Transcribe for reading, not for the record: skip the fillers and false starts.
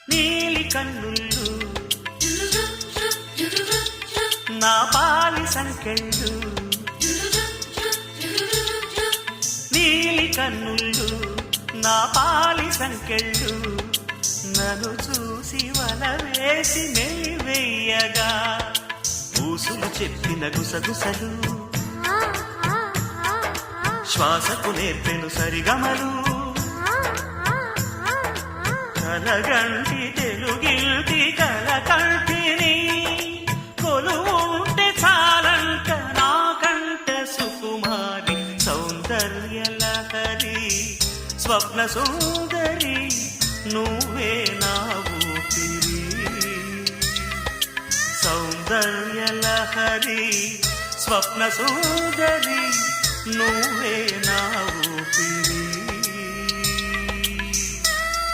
నీలి కన్నుళ్ళు నా పాలి సంకెళ్ళు, నీలి కన్నుళ్ళు నా పాలి సంకెళ్ళు, నన్ను చూసి వల వేసి మెలివెయ్యగా ఊసులు చెప్పిన గుసగుసలు, శ్వాసకు నేర్పెను సరిగమలు, కలగంటి తెలుగింటి కలకంటిని కొలువుంటే చాలంట నాకంట సుకుమారి సౌందర్య లహరి స్వప్న సుందరి నువ్వే నా ఊపిరి, సౌందర్య లహరి స్వప్న సుందరి నువ్వే నా ఊపిరి.